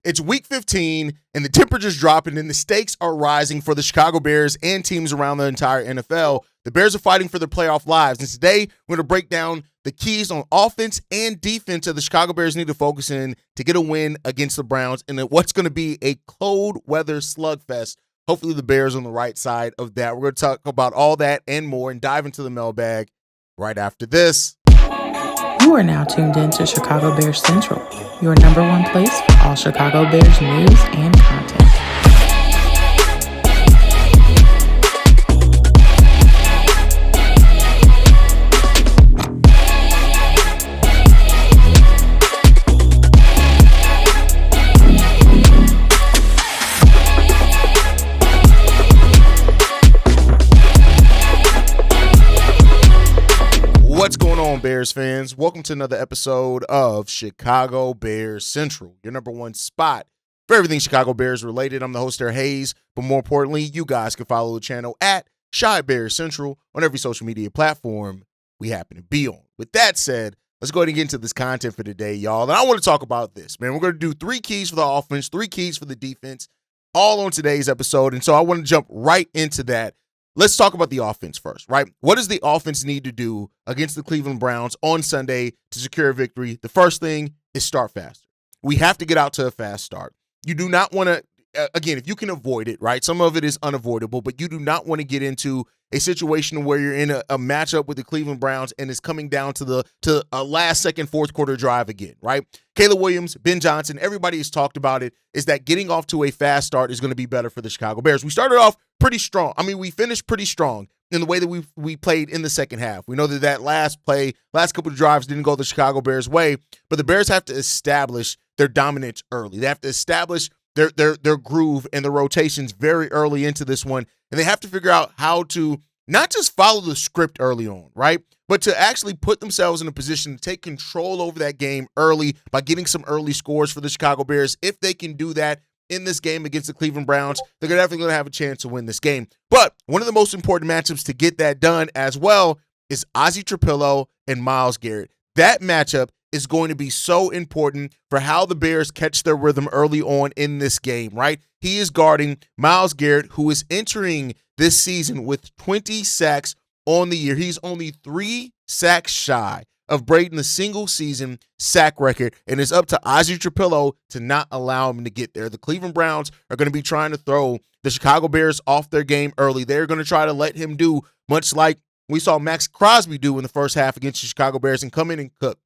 It's week 15, and the temperature's dropping, and the stakes are rising for the Chicago Bears and teams around the entire NFL. The Bears are fighting for their playoff lives, and today we're going to break down the keys on offense and defense that the Chicago Bears need to focus in to get a win against the Browns in what's going to be a cold weather slugfest. Hopefully the Bears are on the right side of that. We're going to talk about all that and more and dive into the mailbag right after this. You are now tuned in to Chicago Bears Central, your number one place for all Chicago Bears news and content. What's going on, Bears fans? Welcome to another episode of Chicago Bears Central, your number one spot for everything Chicago Bears related. I'm the host there, Haize, but more importantly, you guys can follow the channel at Chi Bears Central on every social media platform we happen to be on. With that said, let's go ahead and get into this content for today, y'all. And I want to talk about this, man. We're going to do 3 keys for the offense, 3 keys for the defense, all on today's episode. And so I want to jump right into that. Let's talk about the offense first, right? What does the offense need to do against the Cleveland Browns on Sunday to secure a victory? The first thing is start faster. We have to get out to a fast start. You do not want to, again, if you can avoid it, right? Some of it is unavoidable, but you do not want to get into a situation where you're in a matchup with the Cleveland Browns and it's coming down to a last-second fourth quarter drive again, right? Caleb Williams, Ben Johnson, everybody has talked about it, is that getting off to a fast start is going to be better for the Chicago Bears. We started off pretty strong. I mean, we finished pretty strong in the way that we played in the second half. We know that last couple of drives didn't go the Chicago Bears' way, but the Bears have to establish their dominance early. They have to establish their groove and the rotations very early into this one, and they have to figure out how to not just follow the script early on, right, but to actually put themselves in a position to take control over that game early by getting some early scores for the Chicago Bears. If they can do that in this game against the Cleveland Browns, they're definitely going to have a chance to win this game. But one of the most important matchups to get that done as well is Ozzie Trapillo and Myles Garrett. That matchup is going to be so important for how the Bears catch their rhythm early on in this game, right? He is guarding Myles Garrett, who is entering this season with 20 sacks on the year. He's only 3 sacks shy of breaking the single-season sack record, and it's up to Ozzie Trapillo to not allow him to get there. The Cleveland Browns are going to be trying to throw the Chicago Bears off their game early. They're going to try to let him do much like we saw Max Crosby do in the first half against the Chicago Bears and come in and cook.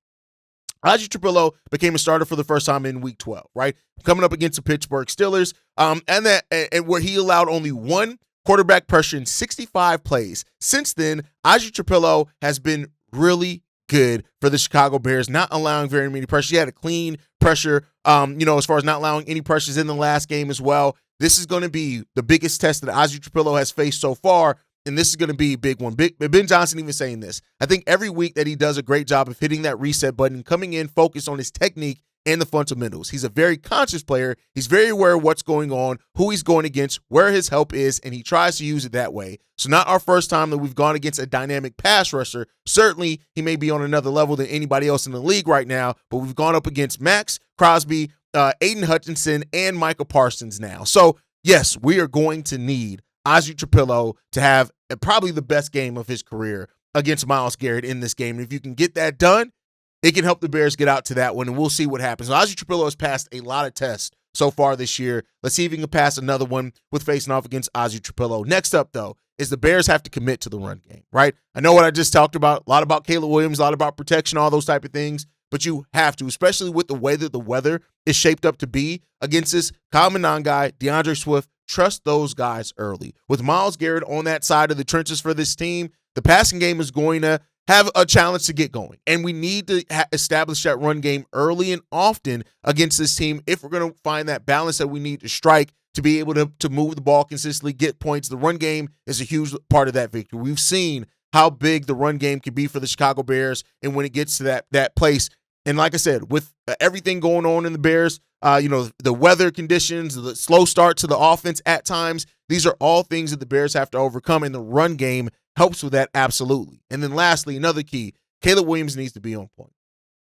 Ozzie Trapillo became a starter for the first time in Week 12, right? Coming up against the Pittsburgh Steelers, and where he allowed only 1 quarterback pressure in 65 plays. Since then, Ozzie Trapillo has been really good for the Chicago Bears, not allowing very many pressures. He had a clean pressure, as far as not allowing any pressures in the last game as well. This is going to be the biggest test that Ozzie Trapillo has faced so far, and this is going to be a big one. Ben Johnson even saying this. I think every week that he does a great job of hitting that reset button, coming in, focused on his technique and the fundamentals. He's a very conscious player. He's very aware of what's going on, who he's going against, where his help is, and he tries to use it that way. So not our first time that we've gone against a dynamic pass rusher. Certainly, he may be on another level than anybody else in the league right now, but we've gone up against Max Crosby, Aiden Hutchinson, and Micah Parsons now. So, yes, we are going to need Ozzie Trapillo to have probably the best game of his career against Myles Garrett in this game. And if you can get that done, it can help the Bears get out to that one, and we'll see what happens. Now, Ozzie Trapillo has passed a lot of tests so far this year. Let's see if he can pass another one with facing off against Ozzie Trapillo. Next up, though, is the Bears have to commit to the run game, right? I know what I just talked about, a lot about Caleb Williams, a lot about protection, all those type of things, but you have to, especially with the way that the weather is shaped up to be against this Swift Monangai, DeAndre Swift. Trust those guys early. With Myles Garrett on that side of the trenches for this team, the passing game is going to have a challenge to get going. And we need to establish that run game early and often against this team if we're going to find that balance that we need to strike to be able to move the ball consistently, get points. The run game is a huge part of that victory. We've seen how big the run game can be for the Chicago Bears, and when it gets to that place. And like I said, with everything going on in the Bears, the weather conditions, the slow start to the offense at times, these are all things that the Bears have to overcome, and the run game helps with that absolutely. And then lastly, another key, Caleb Williams needs to be on point.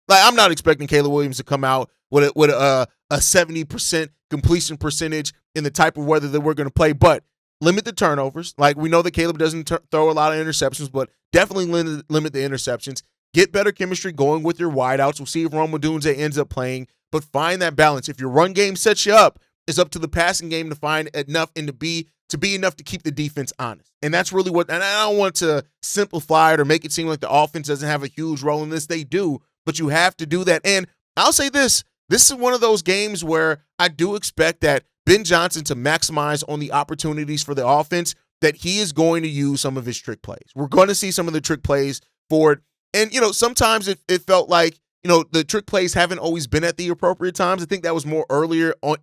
Like, I'm not expecting Caleb Williams to come out a 70% completion percentage in the type of weather that we're going to play. But limit the turnovers. Like, we know that Caleb doesn't throw a lot of interceptions, but definitely limit the interceptions. Get better chemistry going with your wideouts. We'll see if Rome Odunze ends up playing, but find that balance. If your run game sets you up, it's up to the passing game to find enough and to be enough to keep the defense honest. And that's really what, and I don't want to simplify it or make it seem like the offense doesn't have a huge role in this. They do, but you have to do that. And I'll say this is one of those games where I do expect that Ben Johnson to maximize on the opportunities for the offense, that he is going to use some of his trick plays. We're going to see some of the trick plays for it. And, sometimes it felt like, the trick plays haven't always been at the appropriate times. I think that was more earlier on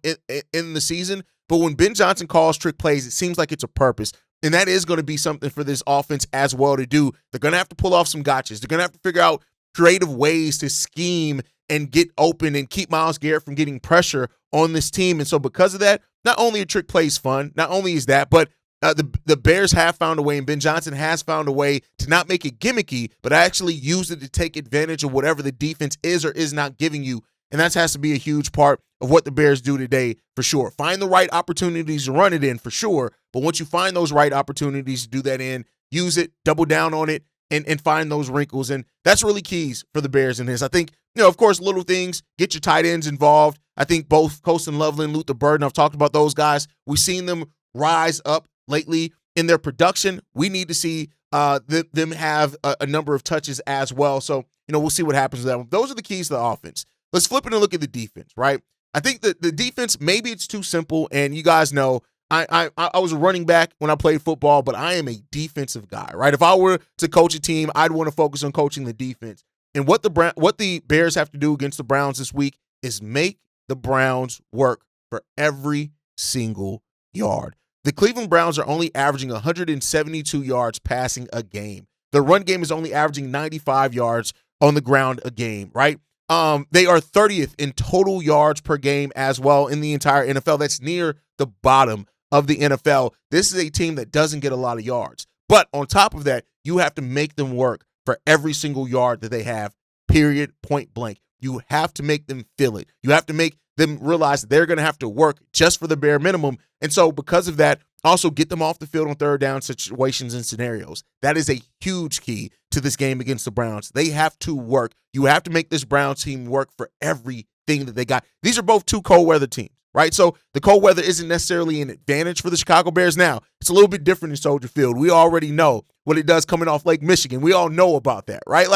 in the season. But when Ben Johnson calls trick plays, it seems like it's a purpose. And that is going to be something for this offense as well to do. They're going to have to pull off some gotchas. They're going to have to figure out creative ways to scheme and get open and keep Myles Garrett from getting pressure on this team. And so because of that, not only are trick plays fun, not only is that, but the Bears have found a way, and Ben Johnson has found a way to not make it gimmicky, but actually use it to take advantage of whatever the defense is or is not giving you. And that has to be a huge part of what the Bears do today for sure. Find the right opportunities to run it in for sure, but once you find those right opportunities to do that in, use it, double down on it, and find those wrinkles. And that's really keys for the Bears in this. I think, of course, little things, get your tight ends involved. I think both Colston Loveland, Luther Burden, I've talked about those guys. We've seen them rise up lately in their production. We need to see them have a number of touches as well. So, we'll see what happens with that one. Those are the keys to the offense. Let's flip it and look at the defense, right? I think that the defense, maybe it's too simple, and you guys know I was a running back when I played football, but I am a defensive guy, right? If I were to coach a team, I'd want to focus on coaching the defense. And what the Bears have to do against the Browns this week is make the Browns work for every single yard. The Cleveland Browns are only averaging 172 yards passing a game. The run game is only averaging 95 yards on the ground a game, right? They are 30th in total yards per game as well in the entire NFL. That's near the bottom of the NFL. This is a team that doesn't get a lot of yards. But on top of that, you have to make them work for every single yard that they have, period, point blank. You have to make them feel it. You have to make them realize that they're going to have to work just for the bare minimum. And so because of that, also get them off the field on third down situations and scenarios. That is a huge key to this game against the Browns. They have to work. You have to make this Browns team work for everything that they got. These are both two cold weather teams, right? So the cold weather isn't necessarily an advantage for the Chicago Bears now. It's a little bit different in Soldier Field. We already know what it does coming off Lake Michigan. We all know about that, right?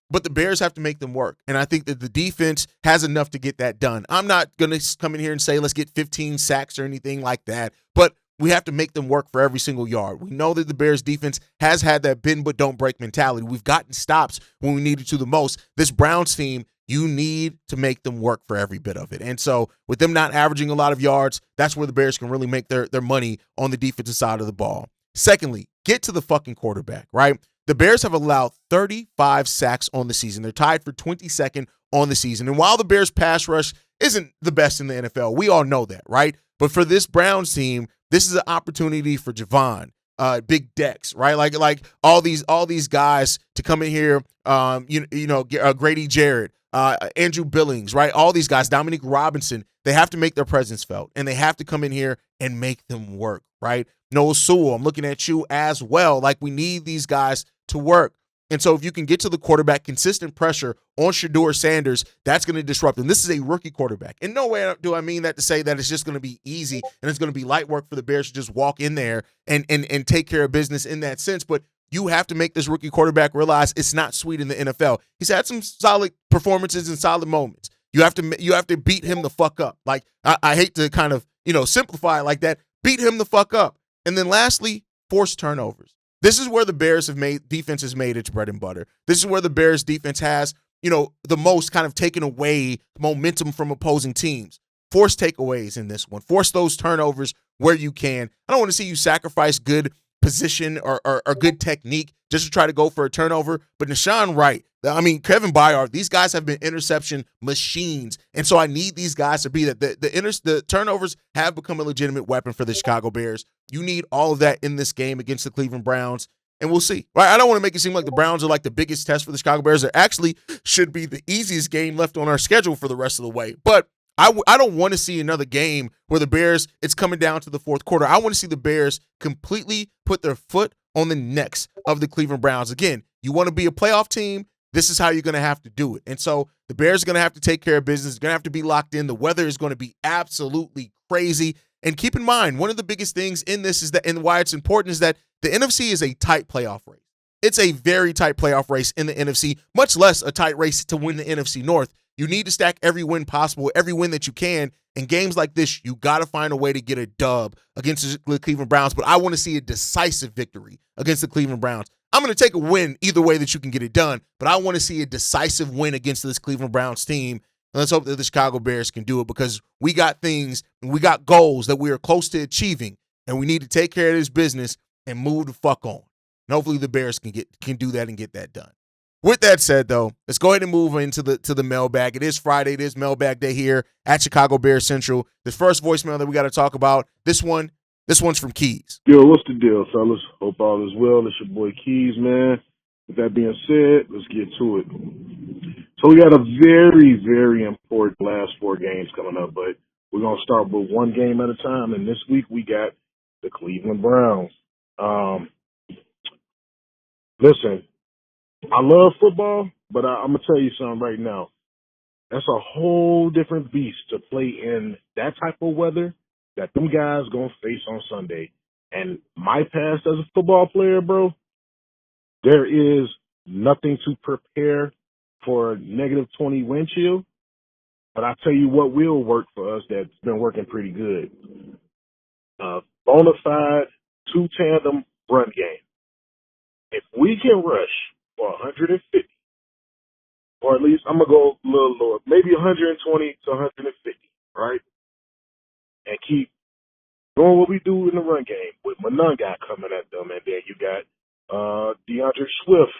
But the Bears have to make them work. And I think that the defense has enough to get that done. I'm not going to come in here and say, let's get 15 sacks or anything like that. But we have to make them work for every single yard. We know that the Bears defense has had that bend but don't break mentality. We've gotten stops when we needed to the most. This Browns team, you need to make them work for every bit of it. And so with them not averaging a lot of yards, that's where the Bears can really make their money on the defensive side of the ball. Secondly, get to the fucking quarterback, right? The Bears have allowed 35 sacks on the season. They're tied for 22nd on the season. And while the Bears pass rush isn't the best in the NFL, we all know that, right? But for this Browns team, this is an opportunity for Javon, Big Dex, right? Like all these guys to come in here, Grady Jarrett, Andrew Billings, right? All these guys, Dominique Robinson, they have to make their presence felt, and they have to come in here and make them work, right? Noah Sewell, I'm looking at you as well. Like, we need these guys to work. And so if you can get to the quarterback, consistent pressure on Shedeur Sanders, that's going to disrupt him. This is a rookie quarterback. In no way do I mean that to say that it's just going to be easy and it's going to be light work for the Bears to just walk in there and take care of business in that sense. But you have to make this rookie quarterback realize it's not sweet in the NFL. He's had some solid performances and solid moments. You have to beat him the fuck up. Like, I hate to kind of, simplify it like that. Beat him the fuck up. And then lastly, force turnovers. This is where the Bears defense has made its bread and butter. This is where the Bears defense has, the most kind of taken away momentum from opposing teams. Force takeaways in this one. Force those turnovers where you can. I don't want to see you sacrifice good position or good technique just to try to go for a turnover. But Nashawn Wright, Kevin Byard, these guys have been interception machines. And so I need these guys to be that. The turnovers have become a legitimate weapon for the Chicago Bears. You need all of that in this game against the Cleveland Browns. and we'll see. Right? I don't want to make it seem like the Browns are like the biggest test for the Chicago Bears. It actually should be the easiest game left on our schedule for the rest of the way. But I don't want to see another game where the Bears, it's coming down to the fourth quarter. I want to see the Bears completely put their foot on the necks of the Cleveland Browns. Again, you want to be a playoff team, this is how you're going to have to do it. And so the Bears are going to have to take care of business. They're going to have to be locked in. The weather is going to be absolutely crazy. And keep in mind, one of the biggest things in this is that, and why it's important, is that the NFC is a tight playoff race. It's a very tight playoff race in the NFC, much less a tight race to win the NFC North. You need to stack every win possible, every win that you can. In games like this, you got to find a way to get a dub against the Cleveland Browns. But I want to see a decisive victory against the Cleveland Browns. I'm going to take a win either way that you can get it done, but I want to see a decisive win against this Cleveland Browns team. And let's hope that the Chicago Bears can do it, because we got things and we got goals that we are close to achieving, and we need to take care of this business and move the fuck on. And hopefully the Bears can do that and get that done. With that said, though, let's go ahead and move into the mailbag. It is Friday. It is mailbag day here at Chicago Bears Central. The first voicemail that we got to talk about, this one's from Keys. Yo, what's the deal, fellas? Hope all is well. It's your boy Keys, man. With that being said, let's get to it. So we got a very, very important last 4 games coming up, but we're going to start with one game at a time. And this week we got the Cleveland Browns. Listen, I love football, but I'm going to tell you something right now. That's a whole different beast to play in that type of weather that them guys going to face on Sunday. And my past as a football player, bro, there is nothing to prepare for negative 20 wind chill. But I tell you what will work for us that's been working pretty good. Bona fide 2-tandem run game. If we can rush for 150, or at least I'm going to go a little lower, maybe 120 to 150, right? And keep doing what we do in the run game with Monangai coming at them, and then you got DeAndre Swift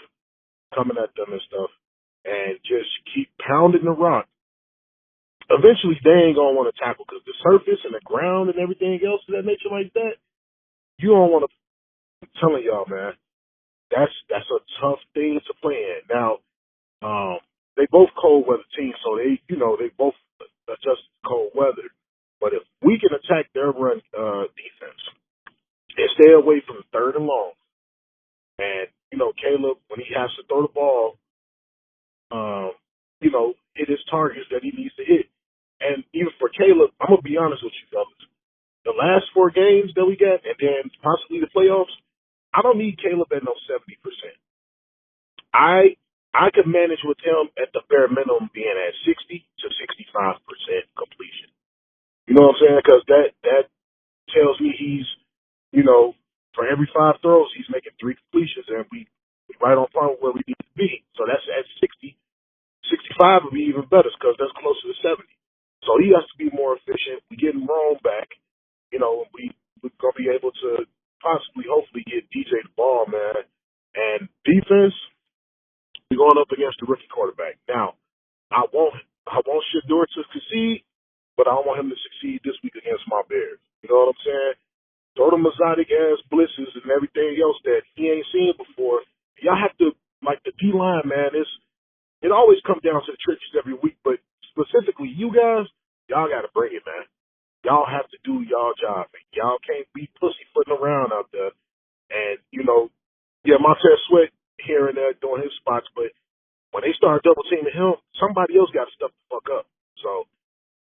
coming at them and stuff, and just keep pounding the rock. Eventually, they ain't going to want to tackle, because the surface and the ground and everything else of that nature like that, you don't want to. I'm telling y'all, man, that's a tough thing to play in. Now, they both cold weather teams, so they both adjust to cold weather. But if we can attack their run defense and stay away from third and long, and Caleb, when he has to throw the ball, hit his targets that he needs to hit. And even for Caleb, I'm gonna be honest with you fellas, the last 4 games that we got, and then possibly the playoffs, I don't need Caleb at no 70%. I could manage with him at the bare minimum being at 60 to 65% completion. You know what I'm saying? Because that tells me he's, for every 5 throws, he's making 3 completions, and we right on par with where we need to be. So that's at 60. 65 would be even better, because that's closer to 70. So he has to be more efficient. We getting Rome back. We're going to be able to possibly, hopefully, get DJ the ball, man. And defense, we're going up against the rookie quarterback. Now, I want Shedeur to succeed, but I want him to succeed this week against my Bears. You know what I'm saying? Throw the exotic ass blitzes and everything else that he ain't seen before. Y'all have to, like the D-line, man, it always comes down to the trenches every week, but specifically you guys, y'all got to bring it, man. Y'all have to do y'all job. Man. Y'all can't be pussyfooting around out there. And, Montez Sweat here and there doing his spots, but when they start double teaming him, somebody else got to step the fuck up. So,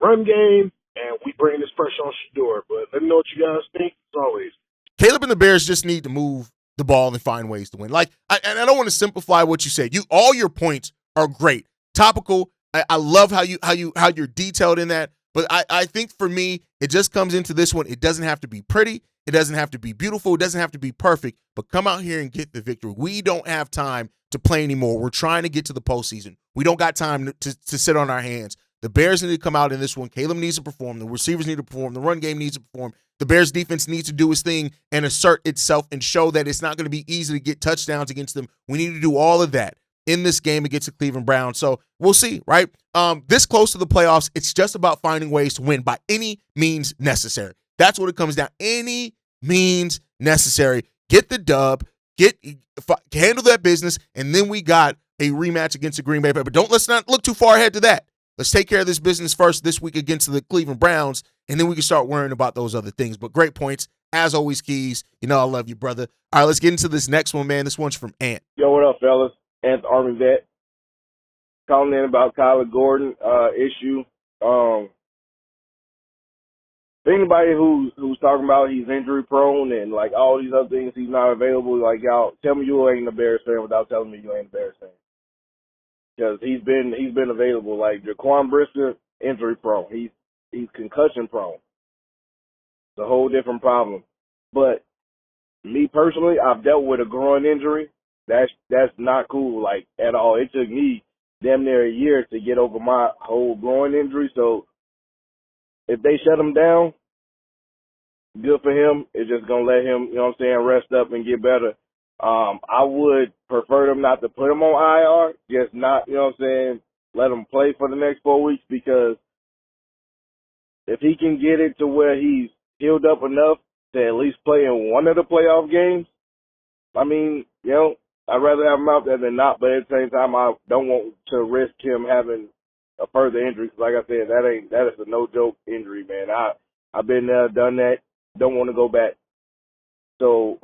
run game, and we bring this pressure on Shedeur. But let me know what you guys think, as always. Caleb and the Bears just need to move the ball and find ways to win. I don't want to simplify what you said. All your points are great, topical. I love how you're detailed in that. But I think for me, it just comes into this one. It doesn't have to be pretty. It doesn't have to be beautiful. It doesn't have to be perfect. But come out here and get the victory. We don't have time to play anymore. We're trying to get to the postseason. We don't got time to sit on our hands. The Bears need to come out in this one. Caleb needs to perform. The receivers need to perform. The run game needs to perform. The Bears defense needs to do its thing and assert itself and show that it's not going to be easy to get touchdowns against them. We need to do all of that in this game against the Cleveland Browns. So we'll see, right? This close to the playoffs, it's just about finding ways to win by any means necessary. That's what it comes down. Any means necessary. Get the dub. handle that business, and then we got a rematch against the Green Bay Packers. But let's not look too far ahead to that. Let's take care of this business first this week against the Cleveland Browns, and then we can start worrying about those other things. But great points. As always, Keys. You know I love you, brother. All right, let's get into this next one, man. This one's from Ant. Yo, what up, fellas? Ant's Army vet. Calling in about Kyler Gordon issue. Anybody who's talking about he's injury prone and like all these other things, he's not available. Like, y'all, tell me you ain't a Bears fan without telling me you ain't a Bears fan. Because he's been available. Like Jaquan Brisker, injury prone. He's concussion prone. It's a whole different problem. But me personally, I've dealt with a groin injury. That's not cool, like, at all. It took me damn near a year to get over my whole groin injury. So if they shut him down, good for him. It's just going to let him, you know what I'm saying, rest up and get better. I would prefer them not to put him on IR, just not, you know what I'm saying, let him play for the next 4 weeks, because if he can get it to where he's healed up enough to at least play in one of the playoff games, I mean, you know, I'd rather have him out there than not, but at the same time, I don't want to risk him having a further injury. Cause like I said, that is a no-joke injury, man. I've been there, done that, don't want to go back. So,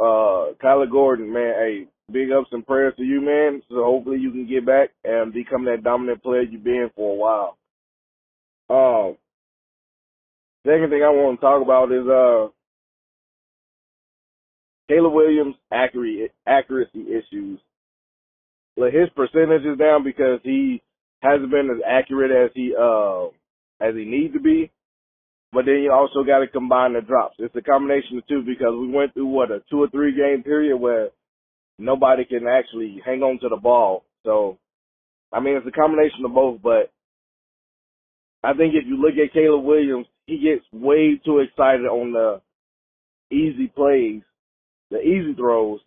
Kyler Gordon, man, hey, big ups and prayers to you, man. So hopefully you can get back and become that dominant player you've been for a while. Second thing I want to talk about is Caleb Williams' accuracy issues. Like, his percentage is down because he hasn't been as accurate as he needs to be. But then you also got to combine the drops. It's a combination of two, because we went through, a 2 or 3 game period where nobody can actually hang on to the ball. So, I mean, it's a combination of both. But I think if you look at Caleb Williams, he gets way too excited on the easy plays, the easy throws,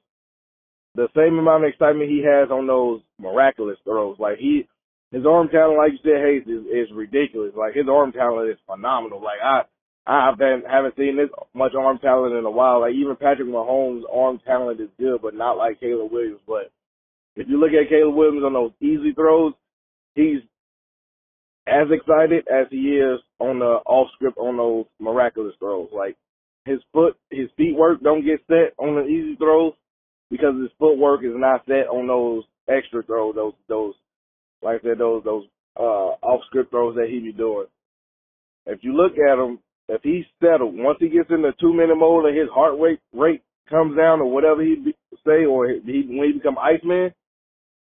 the same amount of excitement he has on those miraculous throws. Like, his arm talent, like you said, Haize, is ridiculous. Like, his arm talent is phenomenal. Like, I haven't seen this much arm talent in a while. Like, even Patrick Mahomes' arm talent is good, but not like Caleb Williams. But if you look at Caleb Williams on those easy throws, he's as excited as he is on the off script on those miraculous throws. Like, his feet work don't get set on the easy throws because his footwork is not set on those extra throws, those like I said, those off script throws that he be doing. If you look at him, if he's settled, once he gets in the 2-minute mode and his heart rate comes down or whatever he say, or when he become Iceman,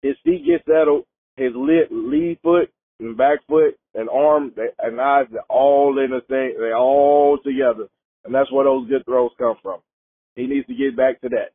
his feet get settled, his lead foot and back foot and arm and eyes, they're all in the same, they're all together. And that's where those good throws come from. He needs to get back to that.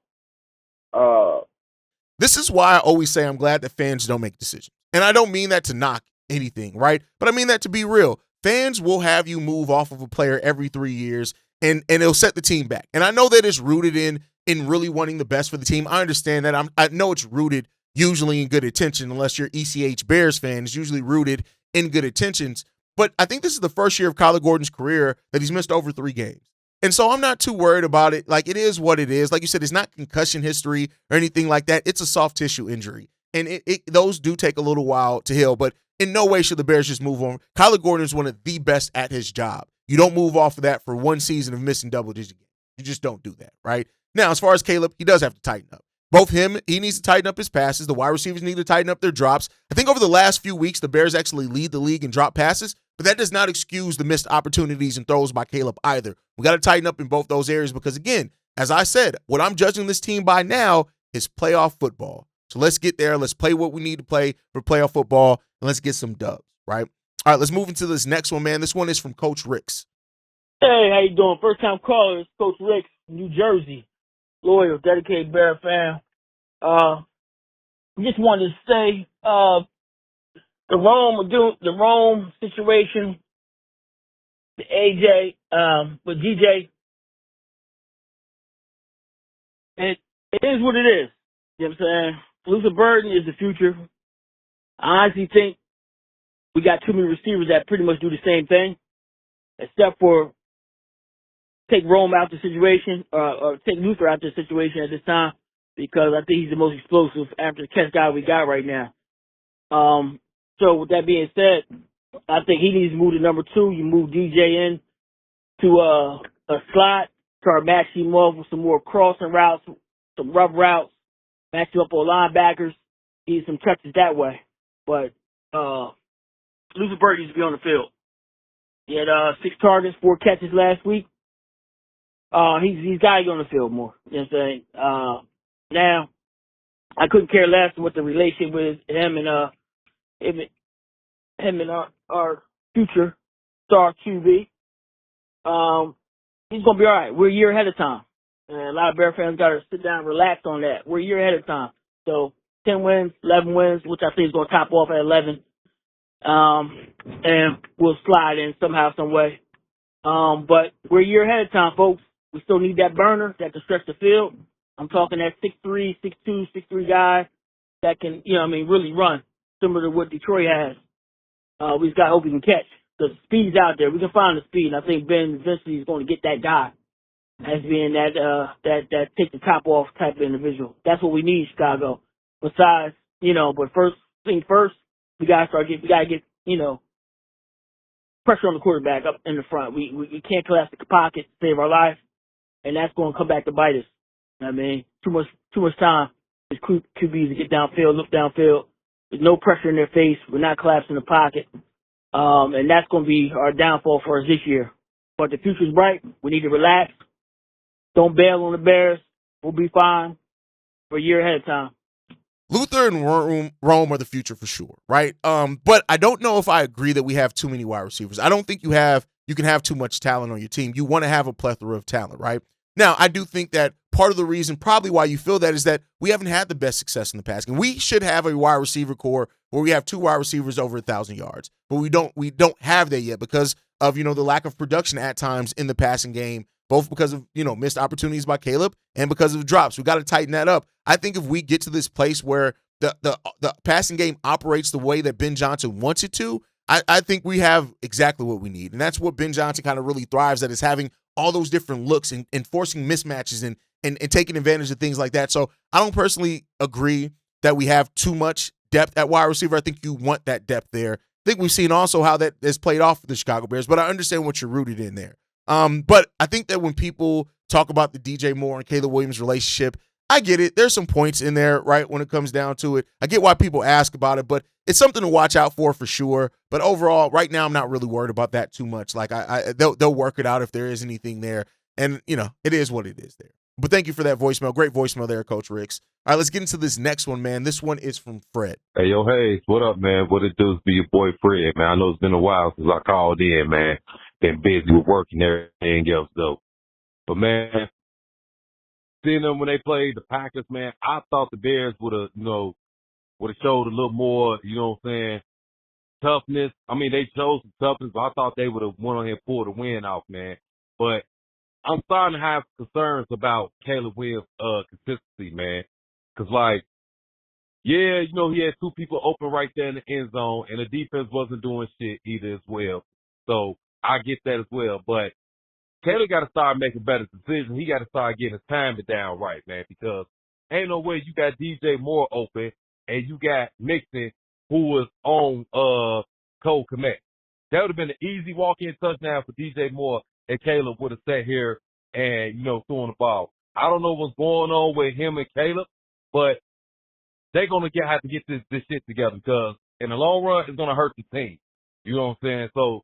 This is why I always say I'm glad that fans don't make decisions. And I don't mean that to knock anything, right? But I mean that to be real. Fans will have you move off of a player every 3 years, and it'll set the team back. And I know that it's rooted in really wanting the best for the team. I understand that. I know it's rooted usually in good intention, unless you're ECH Bears fan. It's usually rooted in good intentions. But I think this is the first year of Kyler Gordon's career that he's missed over 3 games. And so I'm not too worried about it. Like, it is what it is. Like you said, it's not concussion history or anything like that. It's a soft tissue injury. And those do take a little while to heal, but in no way should the Bears just move on. Kyler Gordon is one of the best at his job. You don't move off of that for 1 season of missing double-digit games. You just don't do that, right? Now, as far as Caleb, he does have to tighten up. He needs to tighten up his passes. The wide receivers need to tighten up their drops. I think over the last few weeks, the Bears actually lead the league in drop passes, but that does not excuse the missed opportunities and throws by Caleb either. We got to tighten up in both those areas because, again, as I said, what I'm judging this team by now is playoff football. So let's get there. Let's play what we need to play for playoff football, and let's get some dubs, right? All right, let's move into this next one, man. This one is from Coach Ricks. Hey, how you doing? First-time caller, it's Coach Ricks, New Jersey. Loyal, dedicated Bear fan. Just wanted to say the Rome situation, the AJ, with DJ, it is what it is. You know what I'm saying? Luther Burden is the future. I honestly think we got too many receivers that pretty much do the same thing, except for take Rome out the situation, or take Luther out the situation at this time. because I think he's the most explosive after the catch guy we got right now. So with that being said, I think he needs to move to number 2. You move DJ in to a slot, start matching him off with some more crossing routes, some rough routes, match him up on linebackers, need some touches that way. But Luther Bird needs to be on the field. He had 6 targets, 4 catches last week. He's got to get on the field more. You know what I'm saying? Now, I couldn't care less what the relationship with him and our future star QB. He's gonna be all right. We're a year ahead of time, and a lot of Bear fans got to sit down and relax on that. We're a year ahead of time. So 10 wins, 11 wins, which I think is gonna top off at 11. And we'll slide in somehow, some way. But we're a year ahead of time, folks. We still need that burner that can stretch the field. I'm talking that 6'3", 6'2", 6'3" guy that can, really run, similar to what Detroit has. We just got to hope we can catch. The speed's out there. We can find the speed, and I think Ben eventually is going to get that guy as being that take the top off type of individual. That's what we need, Chicago. Besides, but first thing first, we got to get pressure on the quarterback up in the front. We can't collapse the pocket to save our life, and that's going to come back to bite us. I mean, too much time for QBs to get downfield, look downfield. There's no pressure in their face. We're not collapsing the pocket. And that's going to be our downfall for us this year. But the future's bright. We need to relax. Don't bail on the Bears. We'll be fine. We're a year ahead of time. Luther and Rome are the future for sure, right? But I don't know if I agree that we have too many wide receivers. I don't think you can have too much talent on your team. You want to have a plethora of talent, right? Now, I do think that part of the reason probably why you feel that is that we haven't had the best success in the past. And we should have a wide receiver core where we have 2 wide receivers over 1,000 yards. But we don't have that yet because of, the lack of production at times in the passing game, both because of, missed opportunities by Caleb and because of drops. We got to tighten that up. I think if we get to this place where the passing game operates the way that Ben Johnson wants it to, I think we have exactly what we need. And that's what Ben Johnson kind of really thrives at, is having all those different looks and forcing mismatches and taking advantage of things like that. So I don't personally agree that we have too much depth at wide receiver. I think you want that depth there. I think we've seen also how that has played off for the Chicago Bears, but I understand what you're rooted in there. But I think that when people talk about the DJ Moore and Caleb Williams relationship, I get it. There's some points in there, right, when it comes down to it. I get why people ask about it, but it's something to watch out for sure. But overall, right now, I'm not really worried about that too much. Like, they'll work it out if there is anything there. And, it is what it is there. But thank you for that voicemail. Great voicemail there, Coach Ricks. All right, let's get into this next one, man. This one is from Fred. Hey, yo, Haize, what up, man? What it do is be your boy Fred, man. I know it's been a while since I called in, man. Been busy with work and everything else, though. But, man, seeing them when they played the Packers, man, I thought the Bears would have showed a little more, toughness. I mean, they showed some toughness, but I thought they would have went on here and pulled the win off, man. But I'm starting to have concerns about Caleb Williams' consistency, man. Because, he had 2 people open right there in the end zone, and the defense wasn't doing shit either as well. So I get that as well. But Caleb got to start making better decisions. He got to start getting his timing down right, man, because ain't no way you got DJ Moore open and you got Mixon who was on Cole Kmet. That would have been an easy walk-in touchdown for DJ Moore and Caleb would have sat here and, throwing the ball. I don't know what's going on with him and Caleb, but they're going to have to get this shit together because in the long run, it's going to hurt the team. You know what I'm saying? So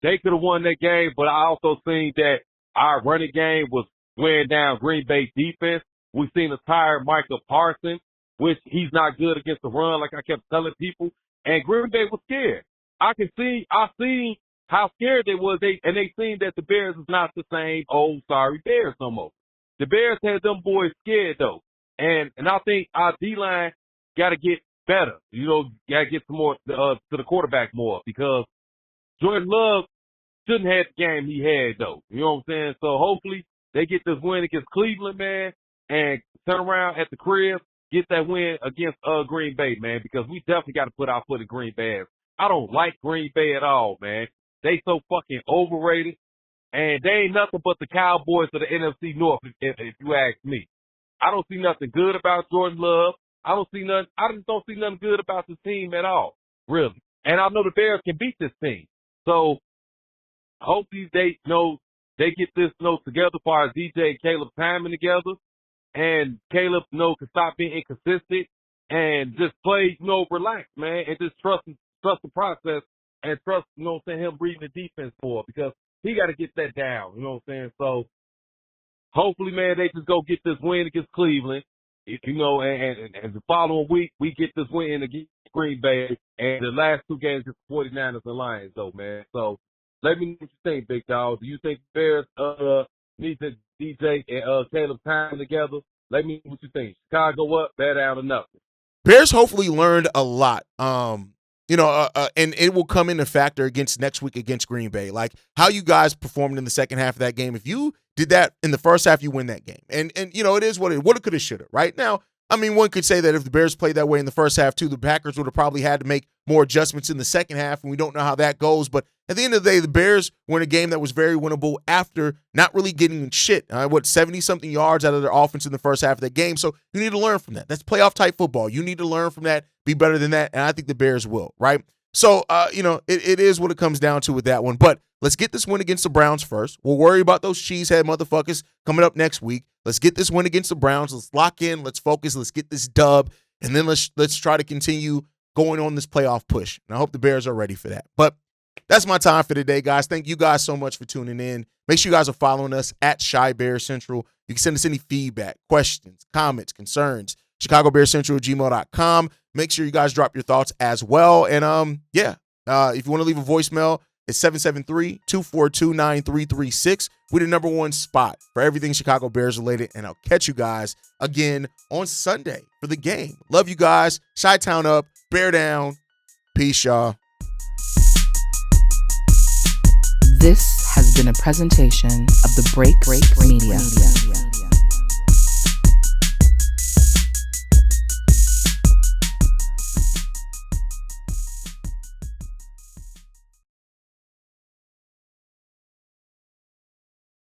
they could have won that game, but I also seen that our running game was wearing down Green Bay defense. We've seen a tired Michael Parsons, which he's not good against the run, like I kept telling people. And Green Bay was scared. I seen how scared they was. They seen that the Bears is not the same old sorry Bears no more. The Bears had them boys scared though. And I think our D-line got to get better. Got to get some more to the quarterback more because Jordan Love shouldn't have the game he had, though. You know what I'm saying? So hopefully they get this win against Cleveland, man, and turn around at the crib, get that win against Green Bay, man, because we definitely got to put our foot in Green Bay. I don't like Green Bay at all, man. They so fucking overrated, and they ain't nothing but the Cowboys of the NFC North, if you ask me. I don't see nothing good about Jordan Love. I just don't see nothing good about this team at all, really. And I know the Bears can beat this team. So hopefully they get this together as far as DJ and Caleb timing together. And Caleb, can stop being inconsistent and just play, relax, man, and just trust the process and trust, him reading the defense for it, because he got to get that down, So hopefully, man, they just go get this win against Cleveland, and the following week we get this win against Green Bay, and the last two games against 49ers and Lions, though, man. So let me know what you think, big dog. Do you think the Bears need to DJ and Caleb time together? Let me know what you think. Chicago up, bear down or nothing. Bears hopefully learned a lot. And it will come into factor against next week against Green Bay. Like how you guys performed in the second half of that game. If you did that in the first half, you win that game. And it is what it could have, should have. Right now, I mean, one could say that if the Bears played that way in the first half too, the Packers would have probably had to make more adjustments in the second half, and we don't know how that goes. But at the end of the day, the Bears were in a game that was very winnable after not really getting shit. 70-something yards out of their offense in the first half of that game. So you need to learn from that. That's playoff-type football. You need to learn from that, be better than that, and I think the Bears will, right? So, it is what it comes down to with that one. But let's get this win against the Browns first. We'll worry about those cheesehead motherfuckers coming up next week. Let's get this win against the Browns. Let's lock in. Let's focus. Let's get this dub. And then let's try to continue going on this playoff push. And I hope the Bears are ready for that. But that's my time for today, guys. Thank you guys so much for tuning in. Make sure you guys are following us at Shy Bear Central. You can send us any feedback, questions, comments, concerns, ChicagoBearsCentral@gmail.com. Make sure you guys drop your thoughts as well. And if you want to leave a voicemail, it's 773-242-9336. We're the number one spot for everything Chicago Bears related. And I'll catch you guys again on Sunday for the game. Love you guys. Chi-Town up, bear down. Peace, y'all. This has been a presentation of the Break Media.